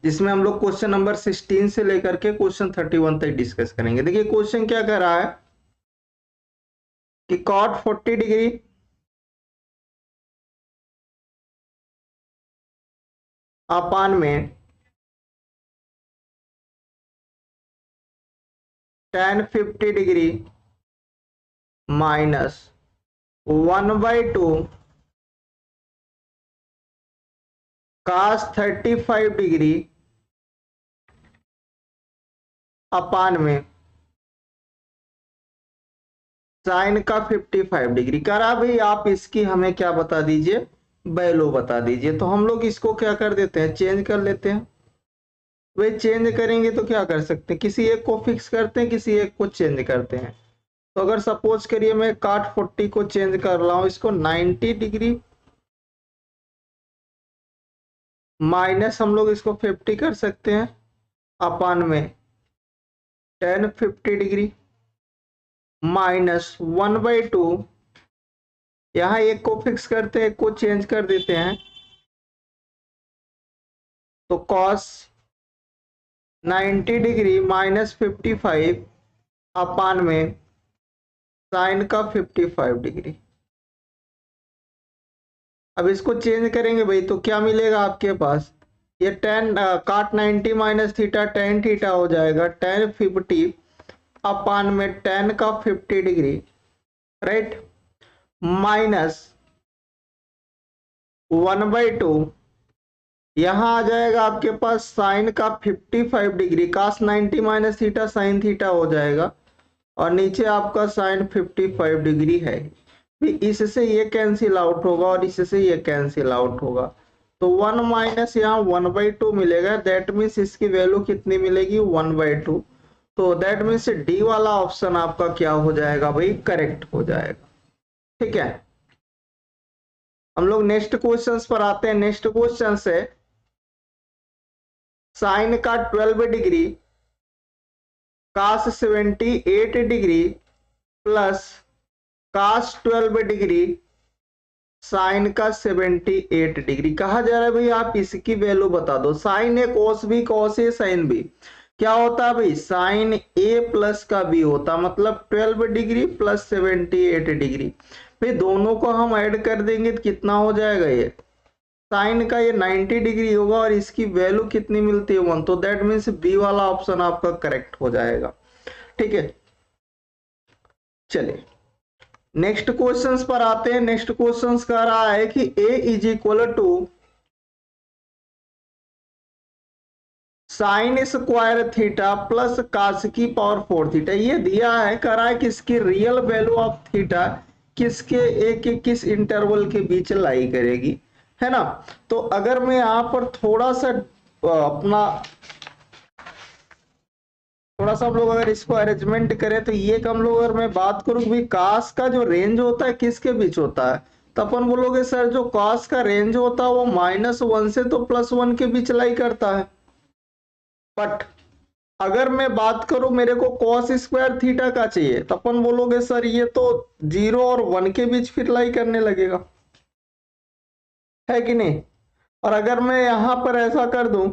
जिसमें हम लोग क्वेश्चन नंबर 16 से लेकर के क्वेश्चन 31 तक डिस्कस करेंगे। देखिए क्वेश्चन क्या कर रहा है कि cot 40 डिग्री अपान में tan 50 degree minus 1/2 cos 35 degree अपान में साइन का 55 डिग्री करा भाई। आप इसकी हमें क्या बता दीजिए, वैल्यू बता दीजिए। तो हम लोग इसको क्या कर देते हैं, चेंज कर लेते हैं। वे चेंज करेंगे तो क्या कर सकते हैं, किसी एक को फिक्स करते हैं, किसी एक को चेंज करते हैं। तो अगर सपोज करिए मैं cot 40 को चेंज कर रहा हूं, इसको 90 डिग्री माइनस हम लोग इसको 50 कर सकते हैं अपान में tan 50 डिग्री माइनस 1/2, यहां एक को फिक्स करते हैं, एक को चेंज कर देते हैं। तो cos 90 डिग्री माइनस 55 अपान में साइन का 55 डिग्री। अब इसको चेंज करेंगे भाई तो क्या मिलेगा आपके पास, ये cot 90 minus theta tan theta हो जाएगा tan 50 अपान में tan का 50 डिग्री, राइट, माइनस 1/2, यहां आ जाएगा आपके पास साइन का 55 degree, cos 90 minus theta sine theta हो जाएगा, और नीचे आपका साइन 55 डिग्री है। इससे ये कैंसिल आउट होगा और इससे ये कैंसिल आउट होगा, तो 1 माइनस यहाँ 1/2 मिलेगा। दैट मीन्स इसकी वैल्यू कितनी मिलेगी, 1/2। तो दैट मीन्स डी वाला ऑप्शन आपका क्या हो जाएगा भाई, करेक्ट हो जाएगा। ठीक है, हम लोग नेक्स्ट क्वेश्चन पर आते हैं। नेक्स्ट क्वेश्चन से साइन का 12 degree cos 78 degree plus cos 12 degree sine का 78 डिग्री कहा जा रहा है भाई। आप इसकी वैल्यू बता दो। साइन ए cos बी, cos ए साइन बी क्या होता है भाई, साइन ए प्लस का बी होता, मतलब 12 डिग्री प्लस 78 डिग्री। भाई दोनों को हम ऐड कर देंगे तो कितना हो जाएगा, ये साइन का ये 90 डिग्री होगा और इसकी वैल्यू कितनी मिलती है 1, तो दैट मीन्स बी वाला ऑप्शन आपका करेक्ट हो जाएगा। ठीक है, चलिए नेक्स्ट क्वेश्चंस पर आते हैं। नेक्स्ट क्वेश्चंस कह रहा है कि a is equal to sine square theta plus cos की पावर 4 थीटा। ये दिया है, कह रहा है कि इसकी रियल वैल्यू ऑफ थीटा किसके एक किस इंटरवल के बीच लाई करेगी, है ना। तो अगर मैं यहां पर थोड़ा सा हम लोग अगर इसको अरेंजमेंट करें तो ये हम लोग अगर मैं बात करूं भी कास का जो रेंज होता है किसके बीच होता है, तो अपन बोलोगे सर जो कास का रेंज होता है वो -1 से तो +1 के बीच लाई करता है। बट अगर मैं बात करूं मेरे को cos स्क्वायर थीटा का चाहिए, तो अपन बोलोगे सर ये तो 0 और 1 के बीच फिर लाई करने लगेगा, है कि नहीं। और अगर मैं यहां पर ऐसा कर दूं,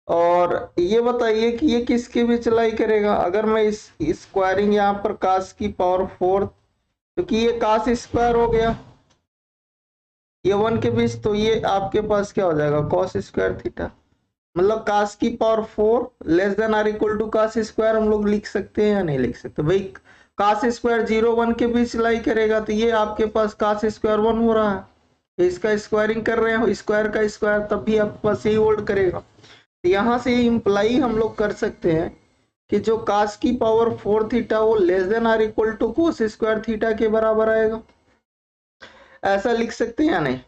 और ये बताइए कि ये किसके बीच लाई करेगा। अगर मैं इस स्क्वायरिंग यहाँ पर कास की पावर 4, क्योंकि ये कास स्क्वायर हो गया, ये 1 के बीच, तो ये आपके पास क्या हो जाएगा cos स्क्वायर थीटा, मतलब कास की power 4 less than or equal to cos square हम लोग लिख सकते हैं या नहीं लिख सकते भाई। कास स्क्वायर 0 1 के बीच लाई करेगा, तो ये आपके पास कास स्क्वायर 1 हो रहा है, इसका स्क्वायरिंग कर रहे हैं, स्क्वायर का स्क्वायर, तब भी आपके पास यही होल्ड करेगा। यहां से इंप्लाई हम लोग कर सकते हैं कि जो कास की पावर 4 थीटा वो less than or equal to cos square theta के बराबर आएगा, ऐसा लिख सकते हैं या नहीं।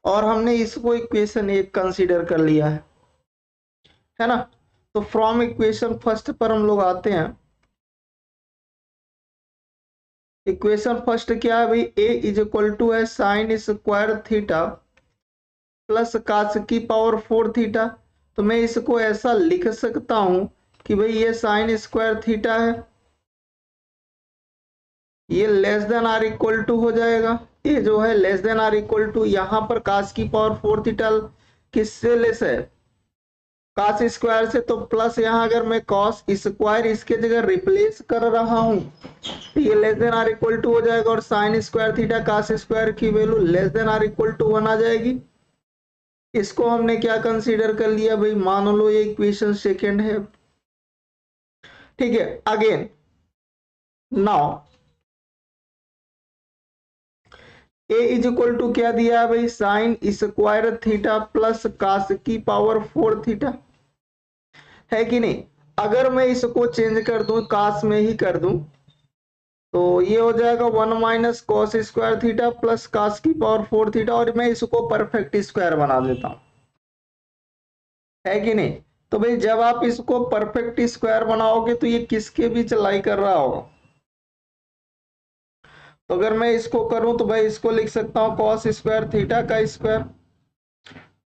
और हमने इसको इक्वेशन 1 कंसीडर कर लिया है ना। तो फ्रॉम इक्वेशन फर्स्ट पर हम लोग आते हैं। इक्वेशन फर्स्ट क्या है भाई, a इज इक्वल टू है sine square theta plus cos की पावर 4 थीटा। तो मैं इसको ऐसा लिख सकता हूं कि भाई ये साइन स्क्वायर थीटा है, ये less than or equal to हो जाएगा ये जो है less than or equal to, यहाँ पर कास की पावर 4 थीटा किससे लेस है, कास स्क्वायर से, तो प्लस यहाँ अगर मैं कॉस स्क्वायर इसके जगह रिप्लेस कर रहा हूं तो ये less than or equal to हो जाएगा, और sine square theta cos square की value less than or equal to 1 आ जाएगी। इसको हमने क्या कंसीडर कर लिया भाई, मान लो ये इक्वेशन सेकेंड है। ठीक है, again now a is equal to क्या दिया है भाई, sine square theta plus cos की पावर 4 थीटा, है कि नहीं। अगर मैं इसको चेंज कर दूं, कास में ही कर दूं, तो ये हो जाएगा 1 minus cos square theta plus cos की पावर 4 थीटा, और मैं इसको परफेक्ट स्क्वायर बना देता हूं, है कि नहीं। तो भाई जब आप इसको परफेक्ट स्क्वायर बनाओगे तो ये किसके बीच लाई कर रहा होगा, तो अगर मैं इसको करूं तो भाई इसको लिख सकता हूं कॉस स्क्वायर थीटा का स्क्वायर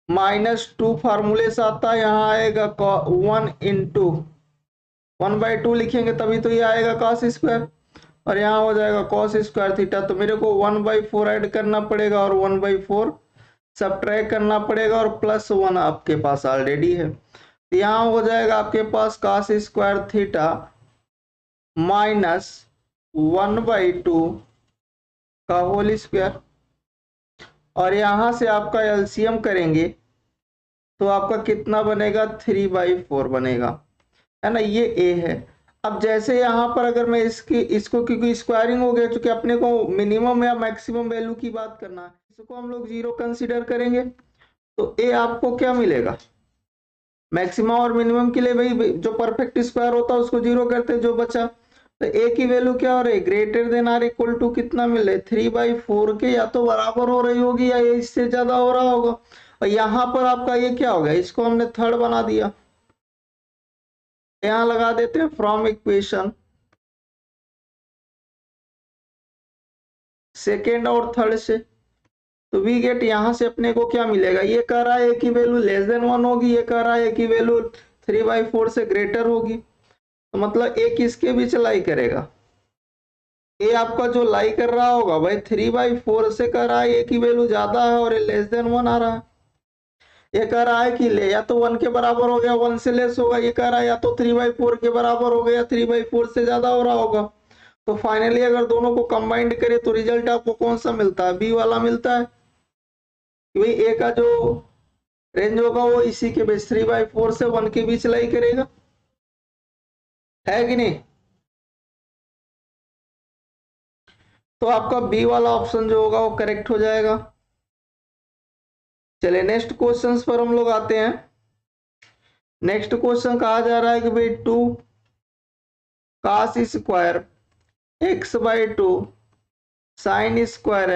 माइनस 2 फार्मूले से आता है, यहाँ आएगा 1 इंटू 1/2 लिखेंगे तभी तो ये आएगा कॉस स्क्वायर, और यहाँ हो जाएगा कॉस स्क्वायर थीटा, तो मेरे को 1/4 ऐड करना पड़ेगा और 1/4 सब्ट्रैक्ट करना पड़ेगा, और प्लस 1 आपके पास ऑलरेडी है, तो यहाँ हो जाएगा आपके पास कॉस स्क्वायर थीटा माइनस 1/2 का होल स्क्वायर, और यहां से आपका एलसीएम करेंगे तो आपका कितना बनेगा, 3/4 बनेगा, है ना, ये ए है। अब जैसे यहाँ पर अगर मैं इसको क्योंकि स्क्वायरिंग हो गया, क्योंकि अपने को मिनिमम या मैक्सिमम वैल्यू की बात करना है, इसको हम लोग 0 कंसीडर करेंगे, तो ए आपको क्या मिलेगा, मैक्सिमम और मिनिमम के लिए भाई जो परफेक्ट स्क्वायर होता है उसको 0 करते, जो बचा तो ए की वैल्यू क्या हो रही, greater than or equal to कितना मिल रहा है, 3/4 के या तो बराबर हो रही होगी या ये इससे ज्यादा हो रहा होगा, और यहाँ पर आपका ये क्या हो गया, इसको हमने थर्ड बना दिया, यहां लगा देते हैं फ्रॉम इक्वेशन सेकेंड और थर्ड से, तो वी गेट, यहां से अपने को क्या मिलेगा, ये कह रहा है ए की वैल्यू लेस देन 1 होगी, ये कह रहा है ए की वैल्यू 3/4 से ग्रेटर होगी, तो मतलब ए किसके बीच लाई करेगा, ए आपका जो लाई कर रहा होगा भाई 3/4 से कह रहा है ए की वैल्यू ज्यादा है और ये लेस देन 1 आ रहा है, ये कह रहा है कि ले या तो 1 के बराबर हो गया 1 से लेस होगा, ये कह रहा है या तो 3/4 के बराबर हो गया 3/4 से ज्यादा हो रहा होगा, तो फाइनली अगर दोनों को कंबाइंड करें तो रिजल्ट आपको कौन सा मिलता है, बी वाला मिलता है, कि भाई ए का जो रेंज होगा वो इसी के बीच 3/4 से 1 के बीच लाई करेगा, है कि नहीं। तो आपका बी वाला ऑप्शन जो होगा वो करेक्ट हो जाएगा। चलिए नेक्स्ट क्वेश्चंस पर हम लोग आते हैं। नेक्स्ट क्वेश्चन कहा जा रहा है कि भाई 2 cos square x/2 sine square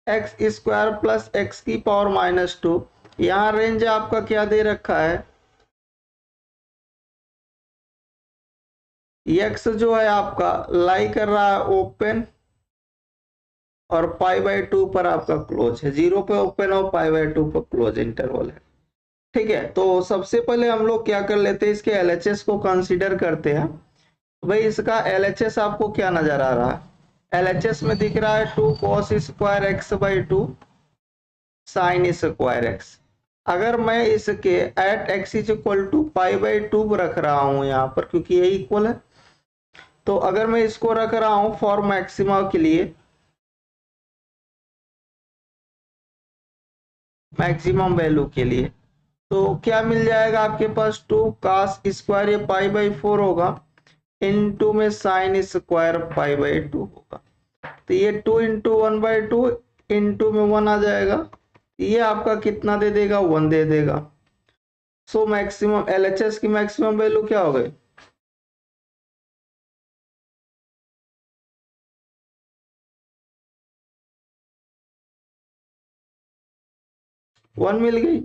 x square plus x की पावर -2, यहाँ रेंज आपका क्या दे रखा है, x जो है आपका लाई कर रहा है ओपन और π/2 पर आपका क्लोज है, 0 पे ओपन और π/2 पर क्लोज इंटरवल है। ठीक है, तो सबसे पहले हम लोग क्या कर लेते हैं, इसके LHS को कंसीडर करते हैं। भाई इसका LHS आपको क्या नजर आ रहा है, LHS में दिख रहा है 2 cos square x/2 sine square x। अगर मैं इसके at x is equal to π/2 रख रहा हूं यहाँ पर, क्योंकि ये इक्वल है, तो अगर मैं इसको रख रहा हूं फॉर मैक्सिमा के लिए, मैक्सिमम वैल्यू के लिए, तो क्या मिल जाएगा आपके पास 2 cos स्क्वायर, ये π/4 होगा, इनटू में साइन स्क्वायर π/2 होगा, तो ये 2 इंटू 1/2 इंटू में 1 आ जाएगा, ये आपका कितना दे देगा, 1 दे देगा। सो मैक्सिमम LHS की मैक्सिमम वैल्यू क्या हो गई, वन मिल गई।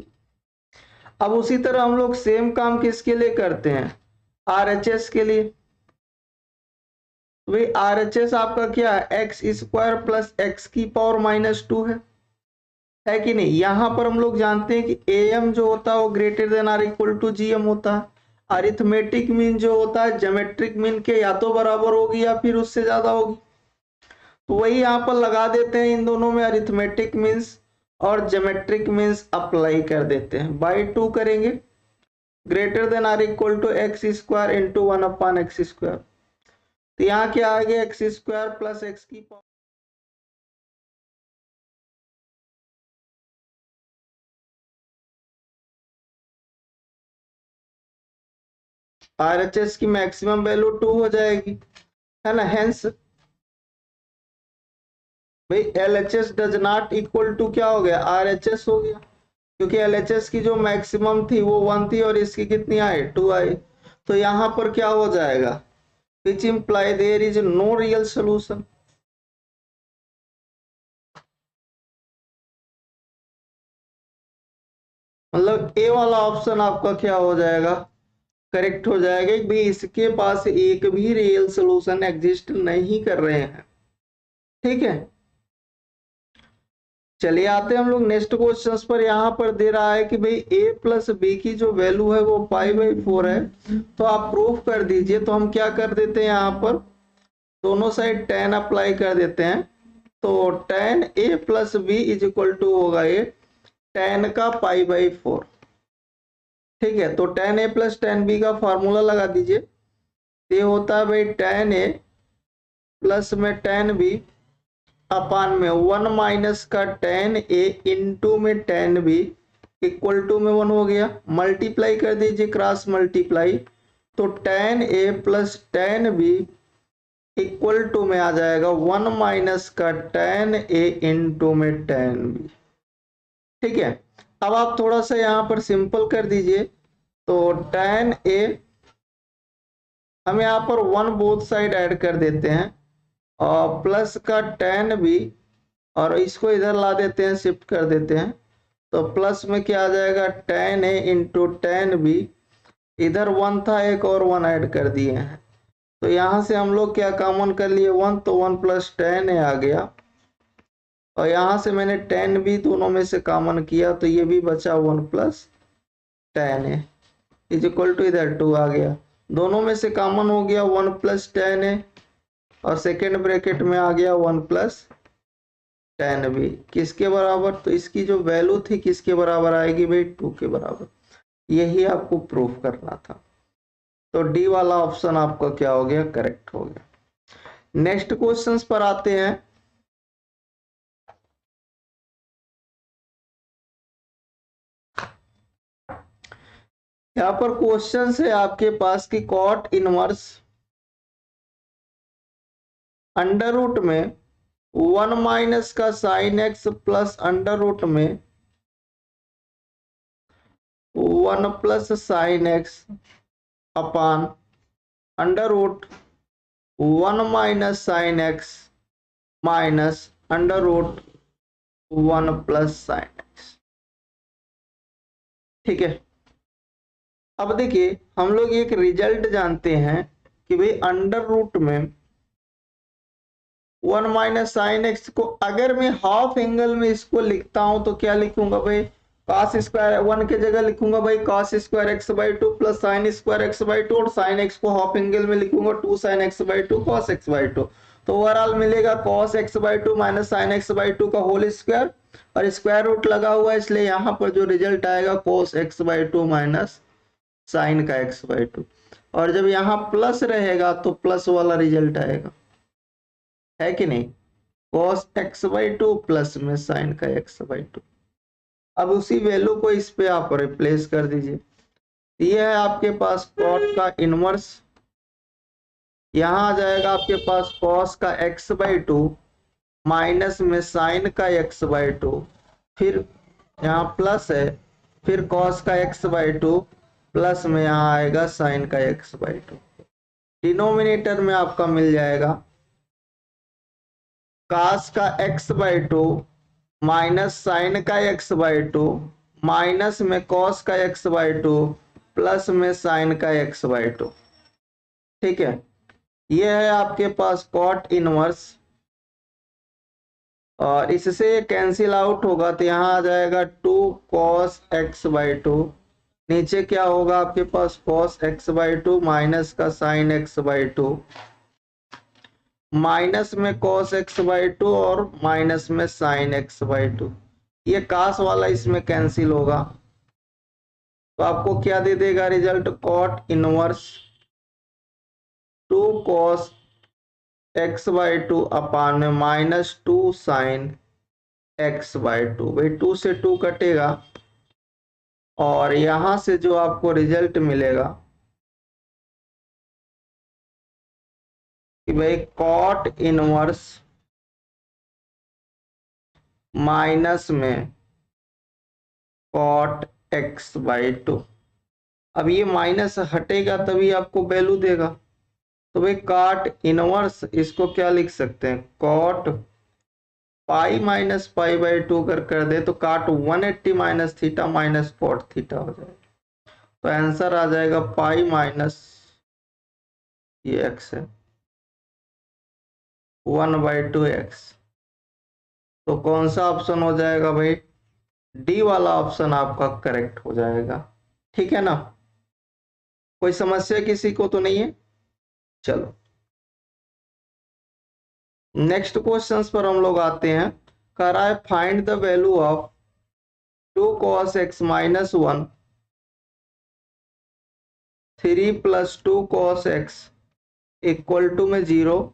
अब उसी तरह हम लोग सेम काम किसके लिए करते हैं, RHS के लिए। भाई RHS आपका क्या है, एक्स स्क्वायर प्लस एक्स की पावर -2 है कि नहीं। यहां पर हम लोग जानते हैं कि AM जो होता है वो greater than or equal to GM होता है, अरिथमेटिक मीन जो होता है ज्योमेट्रिक मीन के या तो बराबर होगी या फिर उससे ज्यादा होगी। तो वही यहाँ पर लगा देते हैं, इन दोनों में अरिथमेटिक मीन्स और ज्योमेट्रिक मीन्स अप्लाई कर देते हैं। बाई 2 करेंगे, greater than or equal to x square into 1/x²। तो यहाँ क्या आ गया, x² प्लस एक्स की पावर RHS की मैक्सिमम वैल्यू 2 हो जाएगी, है ना। हेंस भाई LHS does not equal to क्या हो गया, RHS हो गया, क्योंकि LHS की जो मैक्सिमम थी वो 1 थी और इसकी कितनी आई, 2 आई। तो यहां पर क्या हो जाएगा, which imply there is no real solution. मतलब ए वाला ऑप्शन आपका क्या हो जाएगा, करेक्ट हो जाएगा भाई, इसके पास एक भी रियल सोल्यूशन एग्जिस्ट नहीं कर रहे हैं। ठीक है, चलिए आते हैं हम लोग नेक्स्ट क्वेश्चन पर। यहाँ पर दे रहा है कि भाई a प्लस बी की जो वैल्यू है वो π/4 है, तो आप प्रूफ कर दीजिए। तो हम क्या कर देते हैं, यहाँ पर दोनों साइड tan अप्लाई कर देते हैं। तो tan a plus b is equal to होगा ये tan का π/4। ठीक है, तो tan a plus tan b का फॉर्मूला लगा दीजिए। ये होता है भाई tan a प्लस में tan b अपान में 1 माइनस का tan a इंटू में tan b इक्वल टू में 1 हो गया। मल्टीप्लाई कर दीजिए, क्रॉस मल्टीप्लाई, तो tan a plus tan b equal to में आ जाएगा 1 माइनस का tan a इंटू में tan b। ठीक है, अब आप थोड़ा सा यहाँ पर सिंपल कर दीजिए। तो tan a हम यहाँ पर 1 बोथ साइड ऐड कर देते हैं और प्लस का tan b और इसको इधर ला देते हैं, शिफ्ट कर देते हैं। तो प्लस में क्या आ जाएगा, tan a into tan b, इधर 1 था एक और 1 ऐड कर दिए हैं। तो यहाँ से हम लोग क्या कॉमन कर लिए 1, तो 1 प्लस tan a आ गया और यहाँ से मैंने tan b दोनों में से कॉमन किया, तो ये भी बचा 1 plus tan a is equal to इधर 2 आ गया। दोनों में से कॉमन हो गया 1 प्लस tan a और सेकेंड ब्रैकेट में आ गया 1 प्लस tan b, किसके बराबर, तो इसकी जो वैल्यू थी किसके बराबर आएगी भाई, 2 के बराबर। यही आपको प्रूफ करना था। तो डी वाला ऑप्शन आपका क्या हो गया, करेक्ट हो गया। नेक्स्ट क्वेश्चंस पर आते हैं। यहाँ पर क्वेश्चन है आपके पास कि कॉट इनवर्स अंडर रूट में 1 माइनस का sine x plus under root में 1 plus sine x upon under root 1 minus sine x minus under root 1 plus sine x. ठीक है, अब देखिए हम लोग एक रिजल्ट जानते हैं कि भाई अंडर रूट में 1 माइनस साइन एक्स को अगर मैं हाफ एंगल में इसको लिखता हूं तो क्या लिखूंगा भाई, cos स्क्वायर 1 के जगह लिखूंगा भाई cos square x/2 plus sine square x/2 और साइन x को हाफ एंगल में लिखूंगा 2 sin x/2 cos x/2। तो ओवरऑल मिलेगा cos x/2 minus sign x/2 का होल स्क्वायर और स्क्वायर रूट लगा हुआ है, इसलिए यहाँ पर जो रिजल्ट आएगा cos x/2 माइनस साइन का x/2। और जब यहाँ प्लस रहेगा तो प्लस वाला रिजल्ट आएगा, है कि नहीं, cos x/2 प्लस में साइन का x/2। अब उसी वैल्यू को इस पे आप रिप्लेस कर दीजिए। ये है आपके पास cot का इनवर्स, यहाँ आ जाएगा आपके पास cos का x/2 माइनस में साइन का x/2, फिर यहाँ प्लस है, फिर cos का x/2 प्लस में यहाँ आएगा साइन का x/2। डिनोमिनेटर में आपका मिल जाएगा cos का x/2 माइनस साइन का x/2 माइनस में cos का x/2 प्लस में साइन का x/2। ठीक है, ये है आपके पास cot इनवर्स और इससे कैंसिल आउट होगा तो यहाँ आ जाएगा 2 cos x/2, नीचे क्या होगा आपके पास cos x/2 माइनस का साइन x/2 माइनस में cos x/2 और माइनस में sin x/2। ये cos वाला इसमें कैंसिल होगा, तो आपको क्या दे देगा result, cot inverse 2 cos x/2 अपान में माइनस 2 sin x/2। भाई 2 से 2 कटेगा और यहां से जो आपको रिजल्ट मिलेगा कि भाई cot इनवर्स माइनस में cot x/2। अब ये माइनस हटेगा तभी आपको वैल्यू देगा, तो भाई cot इनवर्स इसको क्या लिख सकते हैं, cot पाई माइनस पाई/2 कर दे तो cot 180 minus theta minus cot theta हो जाएगा। तो आंसर आ जाएगा पाई माइनस ये x है 1/2 x। तो कौन सा ऑप्शन हो जाएगा भाई, डी वाला ऑप्शन आपका करेक्ट हो जाएगा। ठीक है ना, कोई समस्या किसी को तो नहीं है। चलो नेक्स्ट क्वेश्चंस पर हम लोग आते हैं। कह रहा है find the value of 2 cos x minus 1 3 plus 2 cos x equal to में 0।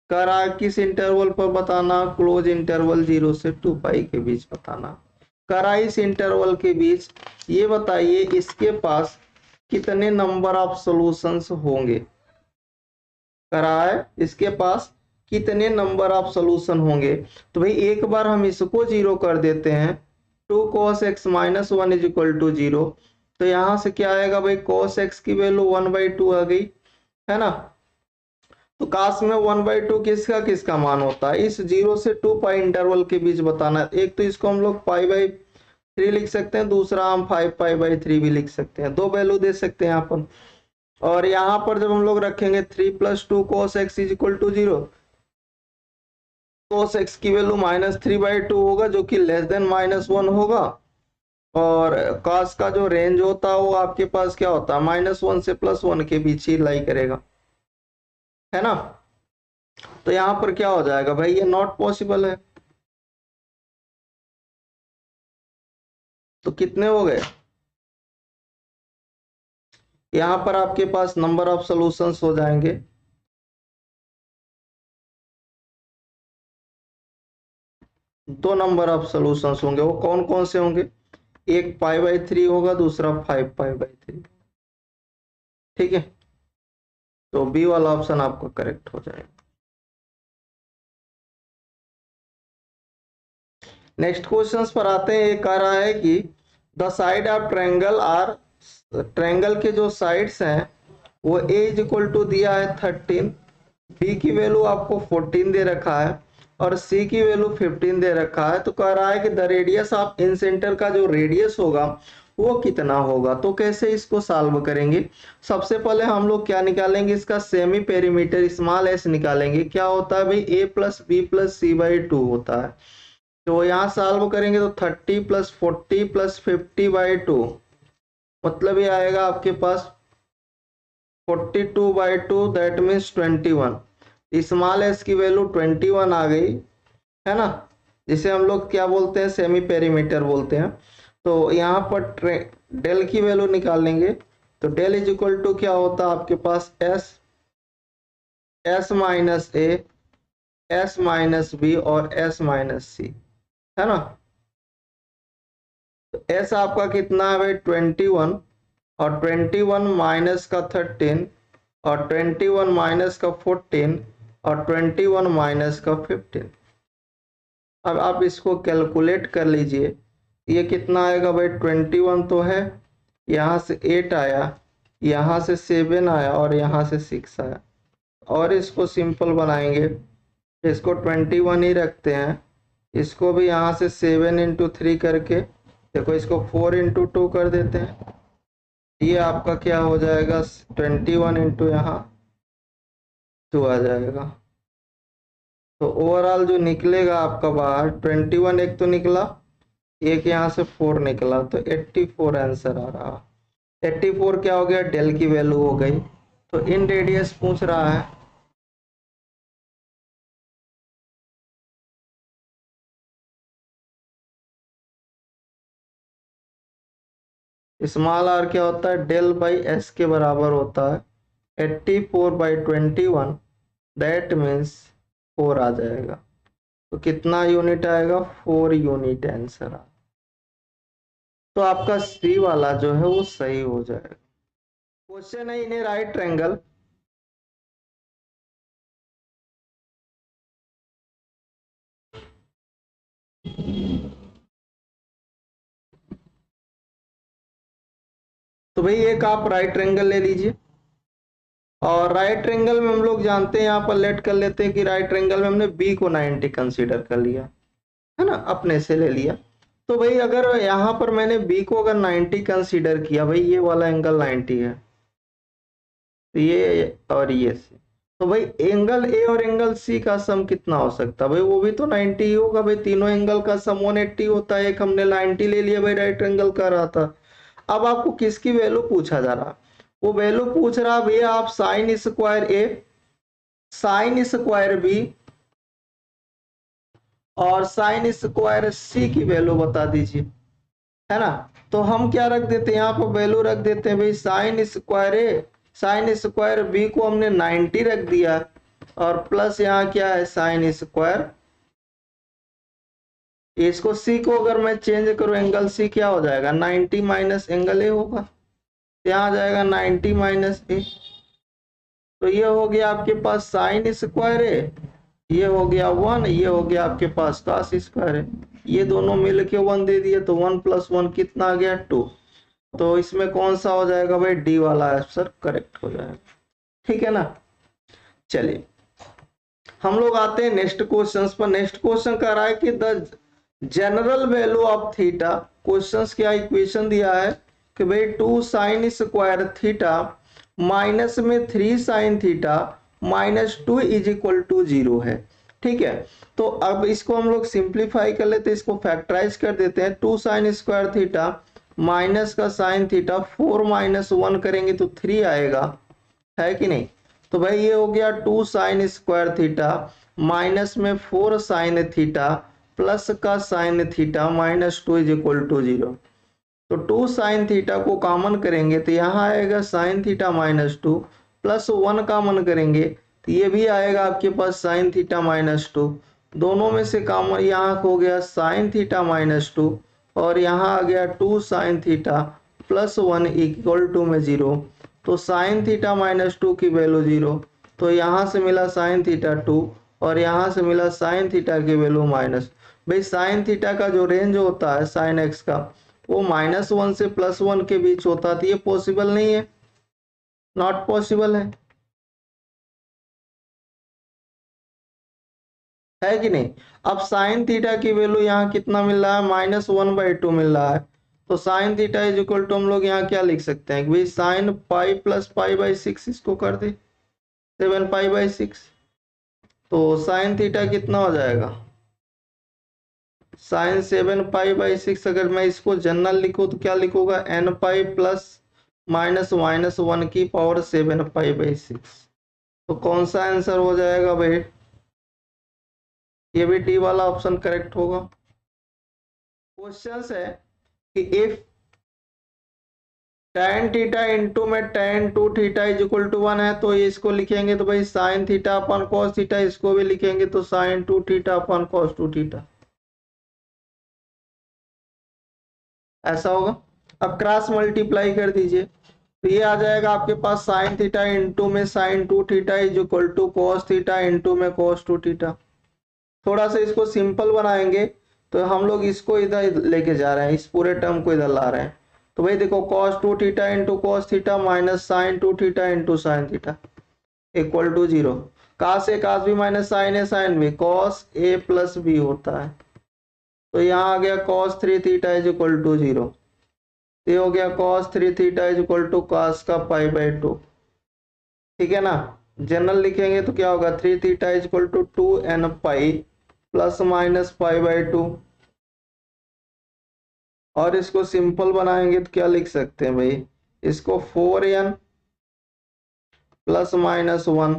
कह रहा है किस इंटरवल पर बताना, क्लोज इंटरवल 0 से 2 पाई के बीच बताना। कह रहा है इस इंटरवल के बीच ये बताइए इसके पास कितने नंबर ऑफ सॉल्यूशंस होंगे। कह रहा है इसके पास कितने नंबर ऑफ सॉल्यूशन होंगे। तो भाई एक बार हम इसको 0 कर देते हैं, 2 cos x minus 1 is equal to 0। तो यहां से क्या आएगा भाई, cos x की वैल्यू 1/2 आ गई है ना। तो काश में 1/2 किसका किसका मान होता है, इस 0 से 2 पाई इंटरवल के बीच बताना है। एक तो इसको हम लोग पाई/3 लिख सकते हैं, दूसरा हम 5 पाई/3 भी लिख सकते हैं, दो वैल्यू दे सकते हैं यहाँ पर। और यहाँ पर जब हम लोग रखेंगे 3 plus 2 cos x is equal to 0, cos x की वैल्यू -3/2 होगा जो कि लेस देन -1 होगा। और cos का जो रेंज होता है वो आपके पास क्या होता है, -1 से +1 के बीच ही लाई करेगा, है ना। तो यहां पर क्या हो जाएगा भाई, ये नॉट पॉसिबल है। तो कितने हो गए, यहां पर आपके पास नंबर ऑफ सॉल्यूशंस हो जाएंगे 2 नंबर ऑफ सॉल्यूशंस होंगे। वो कौन कौन से होंगे, एक पाई/3 होगा, दूसरा 5 पाई/3। ठीक है, तो बी वाला ऑप्शन आपका करेक्ट हो जाएगा। नेक्स्ट क्वेश्चंस पर आते हैं। ये कह रहा है कि the side of triangle are, triangle के जो साइड्स हैं वो a इज इक्वल टू दिया है 13, b की वैल्यू आपको 14 दे रखा है और c की वैल्यू 15 दे रखा है। तो कह रहा है कि the radius of in centre का जो रेडियस होगा वो कितना होगा। तो कैसे इसको सॉल्व करेंगे, सबसे पहले हम लोग क्या निकालेंगे, इसका सेमी पेरीमीटर स्मॉल s निकालेंगे। क्या होता है भाई, a plus B plus c/2 होता है। तो यहाँ सॉल्व करेंगे तो 30 प्लस 40 प्लस 50/2, मतलब ये आएगा आपके पास 42/2, दैट मीन्स 21। स्मॉल एस की वैल्यू 21 आ गई है ना, जिसे हम लोग क्या बोलते हैं, सेमी पेरीमीटर बोलते हैं। तो यहाँ पर डेल की वैल्यू निकालेंगे तो डेल इज इक्वल टू क्या होता है आपके पास, एस माइनस ए, एस माइनस बी और एस माइनस सी, है ना। तो एस आपका कितना है भाई 21, और 21 माइनस का 13 और 21 माइनस का 14 और 21 माइनस का 15। अब आप इसको कैलकुलेट कर लीजिए, ये कितना आएगा भाई, 21 तो है, यहाँ से 8 आया, यहाँ से 7 आया और यहाँ से 6 आया। और इसको सिंपल बनाएंगे, इसको 21 ही रखते हैं, इसको भी यहाँ से 7 इंटू 3 करके देखो, इसको 4 इंटू 2 कर देते हैं। ये आपका क्या हो जाएगा, 21 इंटू यहाँ 2 आ जाएगा। तो ओवरऑल जो निकलेगा आपका बाहर 21, एक तो निकला, एक यहाँ से 4 निकला, तो 84 आंसर आ रहा। 84 क्या हो गया, डेल की वैल्यू हो गई। तो इन रेडियस पूछ रहा है, स्मॉल आर क्या होता है, डेल बाई एस के बराबर होता है 84/21, दैट मीन्स 4 आ जाएगा। तो कितना यूनिट आएगा, 4 यूनिट आंसर आ। तो आपका सी वाला जो है वो सही हो जाएगा। क्वेश्चन है इन ए राइट ट्रायंगल तो भाई एक आप राइट ट्रायंगल ले लीजिए, और राइट ट्रायंगल में हम लोग जानते हैं, यहाँ पर लेट कर लेते हैं कि राइट ट्रायंगल में हमने बी को 90 कंसीडर कर लिया है ना, अपने से ले लिया। तो भाई अगर यहाँ पर मैंने बी को अगर 90 कंसीडर किया, भाई ये वाला एंगल 90 है, तो ये और ये सी, तो भाई एंगल ए और एंगल सी का सम कितना हो सकता है, भाई वो भी तो 90 ही होगा। भाई तीनों एंगल का सम 180 होता है, एक हमने 90 ले लिया, भाई राइट एंगल का रहा था। अब आपको किसकी वैल्यू पूछा जा रहा, वो वैल्यू पूछ रहा भैया आप साइन स्क्वायर ए, साइन स्क्वायर बी और साइन स्क्वायर सी की वैल्यू बता दीजिए, है ना। तो हम क्या रख देते हैं, यहाँ पर वैल्यू रख देते हैं भाई साइन स्क्वायर ए, साइन स्क्वायर बी को हमने 90 रख दिया, और प्लस यहाँ क्या है साइन स्क्वायर, इसको सी को अगर मैं चेंज करूं एंगल सी क्या हो जाएगा 90 माइनस एंगल ए होगा, यहाँ आ जाएगा 90 माइनस ए। तो ये हो गया आपके पास साइन स्क्वायर है, ये हो गया 1, ये हो गया आपके पास कॉस स्क्वायर है, ये दोनों मिल के 1 दे दिए, तो 1 + 1 कितना आ गया 2। तो इसमें कौन सा हो जाएगा भाई, डी वाला आंसर करेक्ट हो जाएगा, ठीक है ना। चलिए हम लोग आते हैं नेक्स्ट क्वेश्चंस पर। नेक्स्ट क्वेश्चन कह रहा है कि the general value of theta, questions क्या इक्वेशन दिया है कि भाई 2 साइन स्क्वायर थीटा माइनस में 3 sine theta -2 is equal to 0 है, ठीक है। तो अब इसको हम लोग सिंप्लीफाई कर लेते हैं, इसको फैक्टराइज कर देते हैं। 2 साइन स्क्वायर थीटा माइनस का साइन थीटा 4 - 1 करेंगे तो 3 आएगा, है कि नहीं। तो भाई ये हो गया 2 साइन स्क्वायर थीटा माइनस में 4 साइन थीटा प्लस का sine theta -2 is equal to 0। तो 2 साइन थीटा को कॉमन करेंगे तो यहाँ आएगा साइन थीटा -2, प्लस 1 कॉमन करेंगे तो ये भी आएगा आपके पास साइन थीटा -2, दोनों में से कॉमन यहाँ हो गया साइन थीटा -2, और यहाँ आ गया 2 sine theta plus 1 equal to में 0। तो साइन थीटा -2 की वैल्यू 0, तो यहाँ से मिला साइन थीटा 2 और यहाँ से मिला साइन थीटा की वैल्यू माइनस। भाई साइन थीटा का जो रेंज होता है साइन एक्स का, वो -1 से +1 के बीच होता है, तो ये पॉसिबल नहीं है, नॉट पॉसिबल है कि नहीं। अब साइन थीटा की वैल्यू यहाँ कितना मिल रहा है, -1/2 मिल रहा है। तो sine theta is equal to हम लोग यहाँ क्या लिख सकते हैं, भाई साइन पाई प्लस पाई/6 इसको कर दे 7 पाई/6। तो साइन थीटा कितना हो जाएगा, साइन 7 पाई/6। अगर मैं इसको जनरल लिखूँ तो क्या लिखूंगा, n पाई प्लस -1 की पावर 7 पाई/6। तो कौन सा आंसर हो जाएगा भाई, ये भी डी वाला ऑप्शन करेक्ट होगा। क्वेश्चन है कि इफ tan थीटा इंटू में tan 2 theta is equal to 1 है, तो इसको लिखेंगे तो भाई sine theta upon cos theta, इसको भी लिखेंगे तो sine 2 theta upon cos 2 theta, ऐसा होगा। अब क्रॉस मल्टीप्लाई कर दीजिए तो ये आ जाएगा आपके पास साइन थीटा इंटू में sine 2 theta is equal to cos theta into में कॉस 2 थीटा। थोड़ा सा इसको सिंपल बनाएंगे तो हम लोग इसको इधर लेके जा रहे हैं, इस पूरे टर्म को इधर ला रहे हैं। तो भाई देखो cos 2 theta into cos theta minus sine 2 theta into sine theta equal to 0। Cos a cos b minus sine a sine b, cos a plus b होता है। तो यहाँ आ गया cos 3 theta is equal to 0, ये हो गया cos 3 theta is equal to cos का पाई/2, ठीक है ना। जनरल लिखेंगे तो क्या होगा 3 theta is equal to 2n pi plus minus पाई/2, और इसको सिंपल बनाएंगे तो क्या लिख सकते हैं भाई, इसको 4n प्लस माइनस 1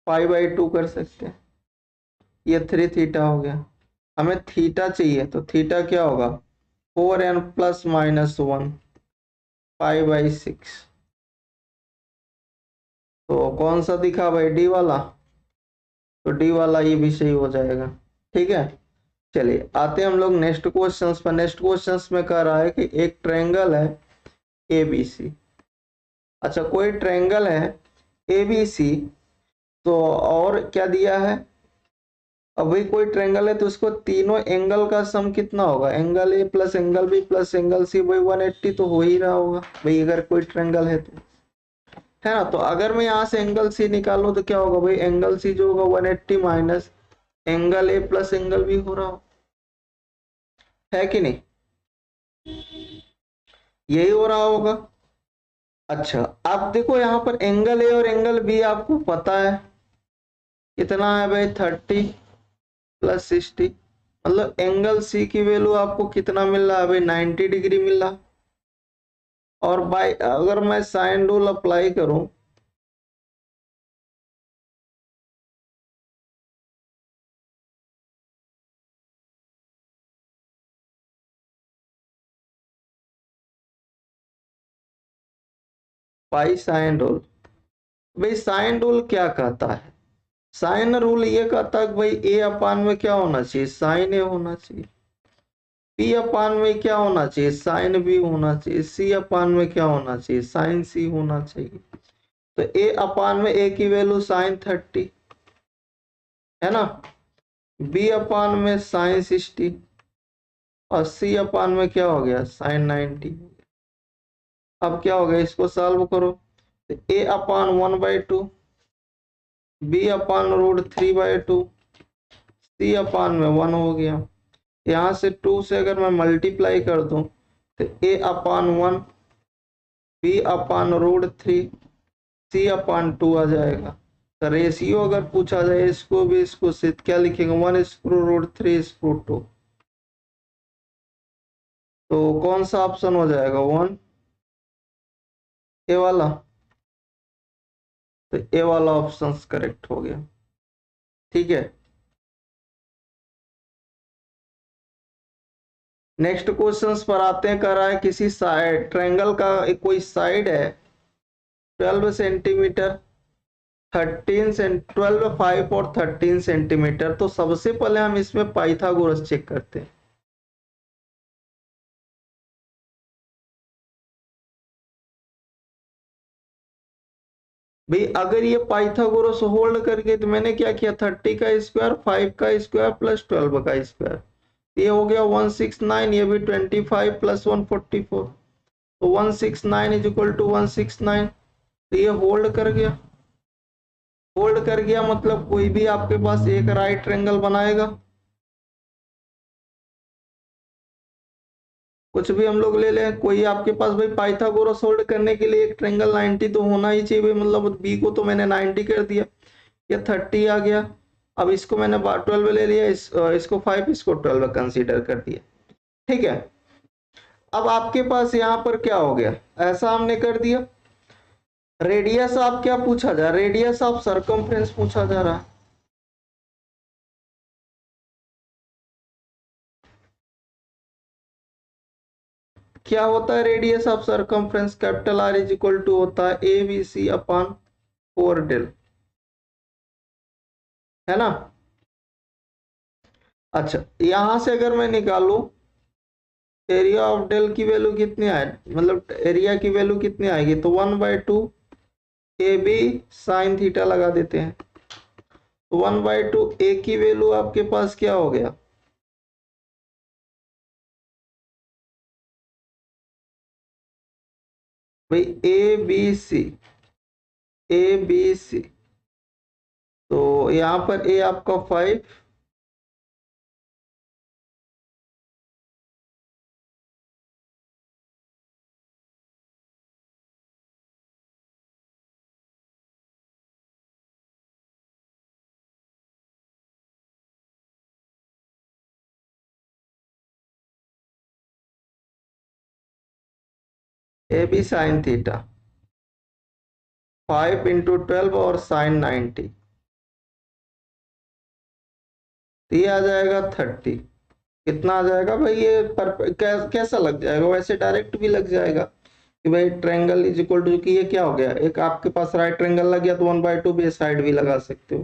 पाई/2 कर सकते हैं, ये 3 थीटा हो गया। हमें थीटा चाहिए, तो थीटा क्या होगा 4n प्लस माइनस 1 पाई/6। तो कौन सा दिखा भाई, डी वाला, तो डी वाला ये भी सही हो जाएगा। ठीक है, चलिए आते हैं हम लोग नेक्स्ट क्वेश्चंस पर। नेक्स्ट क्वेश्चंस में कह रहा है कि एक ट्रायंगल है ए बी सी। अच्छा, कोई ट्रायंगल है ए बी सी, तो और क्या दिया है, अब भाई कोई ट्रायंगल है तो उसको तीनों एंगल का सम कितना होगा, angle a plus angle b plus angle c by 180 तो हो ही रहा होगा भाई, अगर कोई ट्रायंगल है तो, है ना। तो अगर मैं यहाँ से एंगल सी निकालूं तो क्या होगा भाई, एंगल सी जो होगा 180 minus angle a plus angle b हो रहा हो, है कि नहीं, यही हो रहा होगा। अच्छा, आप देखो यहाँ पर एंगल ए और एंगल बी आपको पता है कितना है भाई, 30 प्लस 60, मतलब एंगल सी की वैल्यू आपको कितना मिल रहा है भाई, 90 डिग्री मिल रहा। और बाय अगर मैं साइन रूल अप्लाई करूं, पाई साइन रूल, भाई साइन रूल क्या कहता है, साइन रूल ये कहता है कि भाई ए अपान में क्या होना चाहिए, साइन ए होना चाहिए, बी अपान में क्या होना चाहिए, साइन बी होना चाहिए, सी अपान में क्या होना चाहिए, साइन सी होना चाहिए। तो ए अपान में ए की वैल्यू साइन 30 है ना, बी अपान में साइन 60 और सी अपान में क्या हो गया, साइन 90। अब क्या हो गया, इसको सॉल्व करो, तो ए अपान 1/2, बी अपान √3/2, सी अपान में 1 हो गया। यहाँ से 2 से अगर मैं मल्टीप्लाई कर दूं तो ए अपान 1, बी अपान √3, सी अपान 2 आ जाएगा। तो रेशियो अगर पूछा जाए इसको भी इसको से क्या लिखेंगे, 1:√3:2, तो कौन सा ऑप्शन हो जाएगा, 1 ए वाला, तो ए वाला ऑप्शन करेक्ट हो गया। ठीक है, नेक्स्ट क्वेश्चंस पर आते हैं। कह रहा है किसी साइड ट्रायंगल का एक कोई साइड है 12 सेंटीमीटर, 12, 5 और 13 सेंटीमीटर। तो सबसे पहले हम इसमें पाइथागोरस चेक करते हैं। भाई अगर ये पाइथागोरस होल्ड करके, तो मैंने क्या किया, 30 का स्क्वायर, 5 का स्क्वायर प्लस 12 का स्क्वायर, ये हो गया 169, ये भी 25 प्लस 144, तो 169 इज इक्वल टू 169। तो ये होल्ड कर गया, होल्ड कर गया मतलब कोई भी आपके पास एक राइट ट्रायंगल बनाएगा, कुछ भी हम लोग ले लें, कोई आपके पास भाई पाइथागोरस होल्ड करने के लिए एक ट्रायंगल 90 तो होना ही चाहिए भाई, मतलब बी को तो मैंने 90 कर दिया, ये 30 आ गया। अब इसको मैंने 12 ले लिया, इसको 5, इसको 12 कंसीडर कर दिया। ठीक है, अब आपके पास यहाँ पर क्या हो गया, ऐसा हमने कर दिया। रेडियस आप क्या पूछा जा रहा है, रेडियस ऑफ सर्कमफ्रेंस पूछा जा रहा है। क्या होता है radius of circumference, capital R is equal to होता है a b c upon 4 del, है ना। अच्छा, यहां से अगर मैं निकालू एरिया ऑफ डेल की वैल्यू कितनी आए, मतलब एरिया की वैल्यू कितनी आएगी, तो 1/2 ए बी साइन थीटा लगा देते हैं, तो 1/2 ए की वैल्यू आपके पास क्या हो गया, भाई ए बी सी, तो यहाँ पर ए आपका 5, ए बी साइन थीटा 5 × 12 और साइन 90, तो ये आ जाएगा 30। कितना आ जाएगा भाई ये कैसा लग जाएगा, वैसे डायरेक्ट भी लग जाएगा कि भाई ट्रायंगल इज इक्वल टू, कि ये क्या हो गया, एक आपके पास राइट ट्रायंगल लग गया तो 1/2 बे साइड भी लगा सकते हो,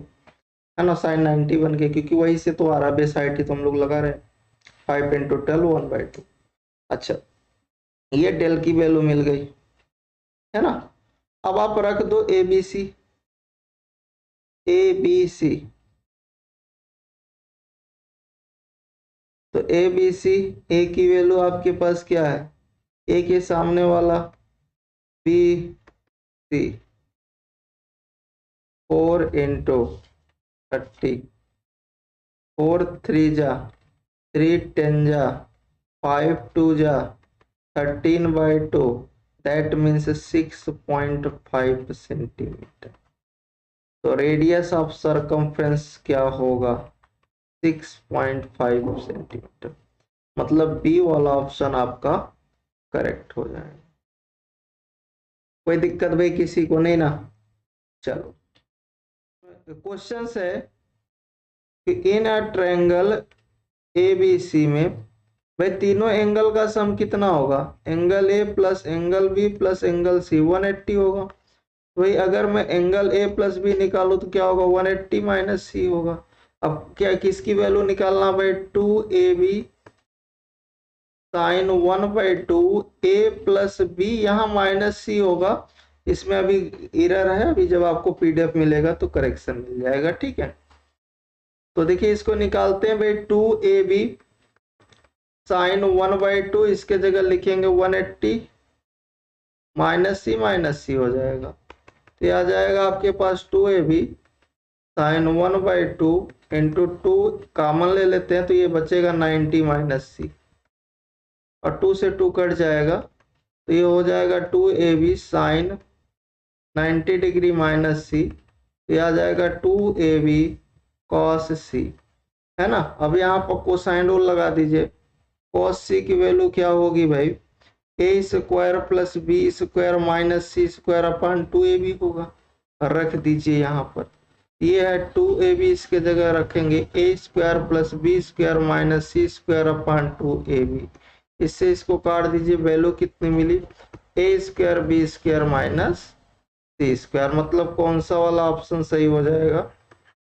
है ना, साइन 90 बन के, क्योंकि वही से तो आ रहा है, बे साइड ही तो हम लोग लगा रहे हैं। 5 × 12 1/2। अच्छा, ये डेल की वैल्यू मिल गई, है ना। अब आप रख दो ए बी सी, ए बी सी, तो ए बी सी, ए की वैल्यू आपके पास क्या है, ए के सामने वाला बी सी, 4 × 30, 4 3 जा 3 10 जा 5 2 जा 13/2, दैट मीन्स 6.5 सेंटीमीटर। तो रेडियस ऑफ सरकमफ्रेंस क्या होगा, 6.5 सेंटीमीटर। मतलब बी वाला ऑप्शन आपका करेक्ट हो जाएगा। कोई दिक्कत भाई किसी को नहीं ना। चलो, क्वेश्चन है कि इन अ ट्रायंगल ए बी सी में भाई तीनों एंगल का सम कितना होगा, angle a plus angle b plus angle c 180 होगा। भाई अगर मैं एंगल ए प्लस बी निकालू तो क्या होगा, 180 माइनस सी होगा। अब क्या किसकी वैल्यू निकालना भाई, 2ab साइन 1/2 ए प्लस बी, यहाँ माइनस सी होगा, इसमें अभी एरर है, अभी जब आपको पीडीएफ मिलेगा तो करेक्शन मिल जाएगा, ठीक है। तो देखिए इसको निकालते हैं भाई, 2ab साइन 1/2, इसके जगह लिखेंगे 180 माइनस सी हो जाएगा, तो आ जाएगा आपके पास 2ab साइन 1/2 इंटू 2 कॉमन ले लेते हैं तो ये बचेगा 90 माइनस सी, और 2 से 2 कट जाएगा तो ये हो जाएगा 2ab साइन 90 डिग्री माइनस सी, ये आ जाएगा 2ab कॉस सी, है ना। अब यहाँ पर कोसाइन रूल लगा दीजिए, कॉस सी की वैल्यू क्या होगी भाई, A square plus B square minus C square अपन 2ab होगा, रख दीजिए यहाँ पर, ये है 2ab, इसके जगह रखेंगे A square plus B square minus C square अपन 2ab, इससे इसको काट दीजिए, वैल्यू कितनी मिली, A square B square minus C square. मतलब कौन सा वाला ऑप्शन सही हो जाएगा,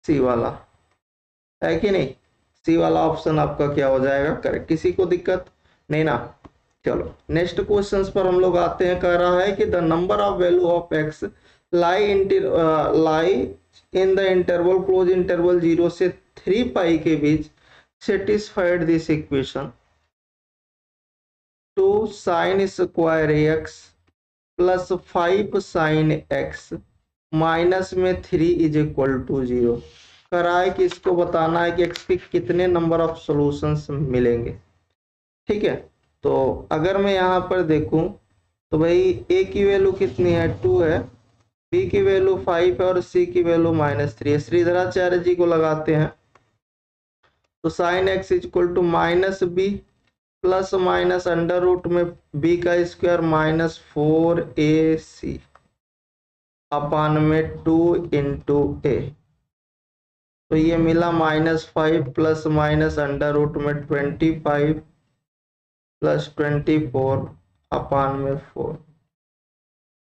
सी वाला, है कि नहीं, सी वाला ऑप्शन आपका क्या हो जाएगा करेक्ट। किसी को दिक्कत नहीं ना। चलो नेक्स्ट क्वेश्चन पर हम लोग आते हैं, कह रहा है कि the number of value of x lie in the interval close interval 0 से 3 पाई के बीच satisfied this equation, 2 sine square x plus 5 sine x minus में 3 इज इक्वल टू 0। कराए कि इसको बताना है कि एक्स के कितने नंबर ऑफ सॉल्यूशंस मिलेंगे, ठीक है। तो अगर मैं यहाँ पर देखूं तो भाई ए की वैल्यू कितनी है, 2 है, बी की वैल्यू 5 है और सी की वैल्यू -3 है। श्रीधराचार्य जी को लगाते हैं, तो sine x is equal to minus b plus minus under root में बी का स्क्वायर माइनस 4ac अपान में 2 इंटू ए, तो ये मिला -5 प्लस माइनस अंडर रूट में 25 प्लस 24 अपान में 4,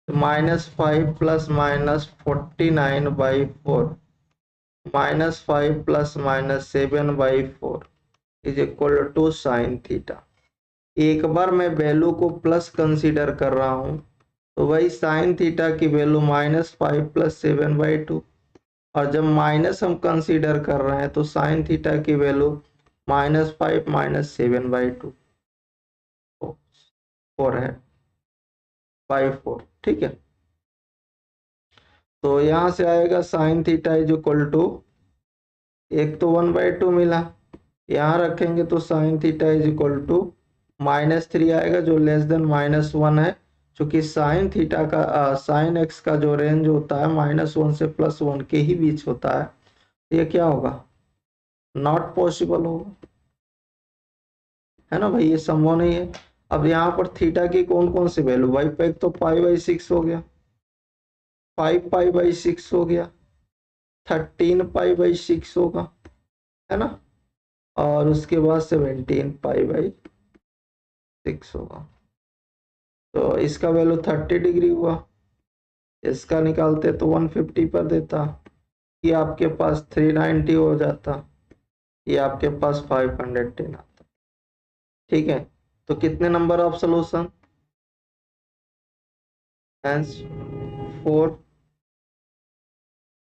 -5 plus minus 49/4 -5 plus minus 7/4 is equal to sine theta. एक बार मैं वैल्यू को प्लस कंसीडर कर रहा हूं तो भाई साइन थीटा की वैल्यू -5 प्लस 7/2, और जब माइनस हम कंसीडर कर रहे हैं तो साइन थीटा की वैल्यू -5 माइनस 7/2 4 है 4, ठीक है। तो यहां से आएगा sine theta is equal to, एक तो 1/2 मिला, यहाँ रखेंगे तो sine theta is equal to -3 आएगा जो लेस देन -1 है, क्योंकि साइन थीटा का साइन एक्स का जो रेंज होता है -1 से +1 के ही बीच होता है, ये क्या होगा, नॉट पॉसिबल होगा, है ना भाई, ये संभव नहीं है। अब यहाँ पर थीटा की कौन कौन सी वैल्यू, भाई एक तो π/6 हो गया, 5π/6 हो गया, 13π/6 होगा, है ना, और उसके बाद 17 पाई बाई 6 होगा। तो इसका वैल्यू 30 डिग्री हुआ, इसका निकालते तो 150 पर देता, ये आपके पास 390 हो जाता, ये आपके पास 510 आता। ठीक है, तो कितने number of solution? Hence 4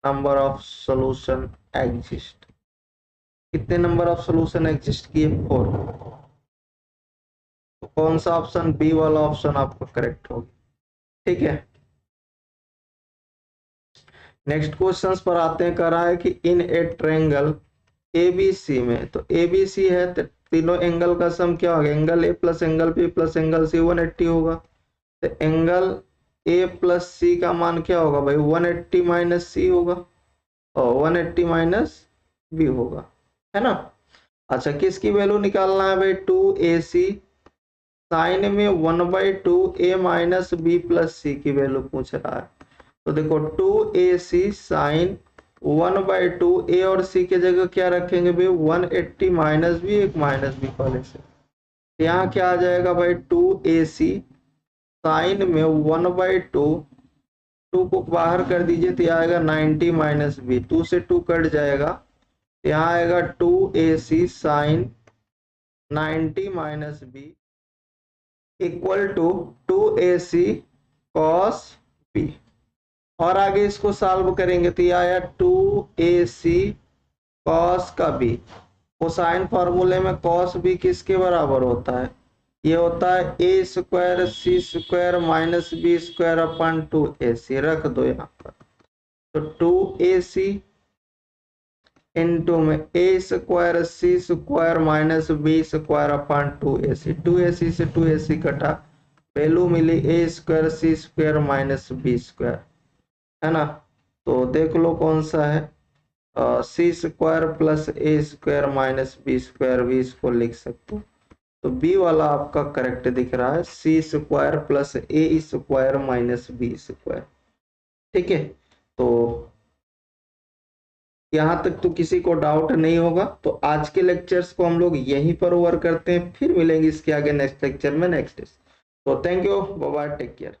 number of solution exist. कितने नंबर ऑफ सोल्यूशन एग्जिस्ट किए? 4। तो कौन सा ऑप्शन? बी वाला ऑप्शन आपका करेक्ट होगा। ठीक है, नेक्स्ट क्वेश्चंस पर आते हैं। कह रहा है कि इन ए ट्रायंगल एबीसी में, तो एबीसी है तो तीनों एंगल का सम क्या होगा? Angle a plus angle b plus angle c 180 होगा। तो एंगल ए प्लस सी का मान क्या होगा भाई? 180 माइनस सी होगा और 180 माइनस बी होगा, है ना। अच्छा, किसकी वैल्यू निकालना है भाई? 2ac साइन में 1/2 ए माइनस बी प्लस सी की वैल्यू पूछ रहा है। तो देखो 2ac साइन 1/2 ए और सी के जगह क्या रखेंगे भाई? 180 माइनस बी, एक माइनस बी वाले से। यहाँ क्या आ जाएगा भाई? 2ac साइन में 1/2, 2 को बाहर कर दीजिए तो आएगा 90 माइनस बी, 2 से 2 कट जाएगा, यहाँ आएगा 2ac sine 90 minus B equal to 2ac cos B. और आगे इसको सॉल्व करेंगे तो ये आया 2ac कॉस का बी। कोसाइन फॉर्मूले में कॉस बी किसके बराबर होता है? ये होता है A square C square minus B square अपन 2ac। रख दो यहाँ पर, तो 2ac इंटू में A square C square minus B square अपन 2ac। 2ac से 2ac कटा, वैल्यू मिली A square C square minus B square, है ना। तो देख लो कौन सा है, C square plus A square minus B square भी इसको लिख सकते हो। तो बी वाला आपका करेक्ट दिख रहा है, C square plus A square minus B square. ठीक है, तो यहाँ तक तो किसी को डाउट नहीं होगा। तो आज के लेक्चर्स को हम लोग यहीं पर ओवर करते हैं, फिर मिलेंगे इसके आगे नेक्स्ट लेक्चर में नेक्स्ट। तो thank you, bye bye, take care.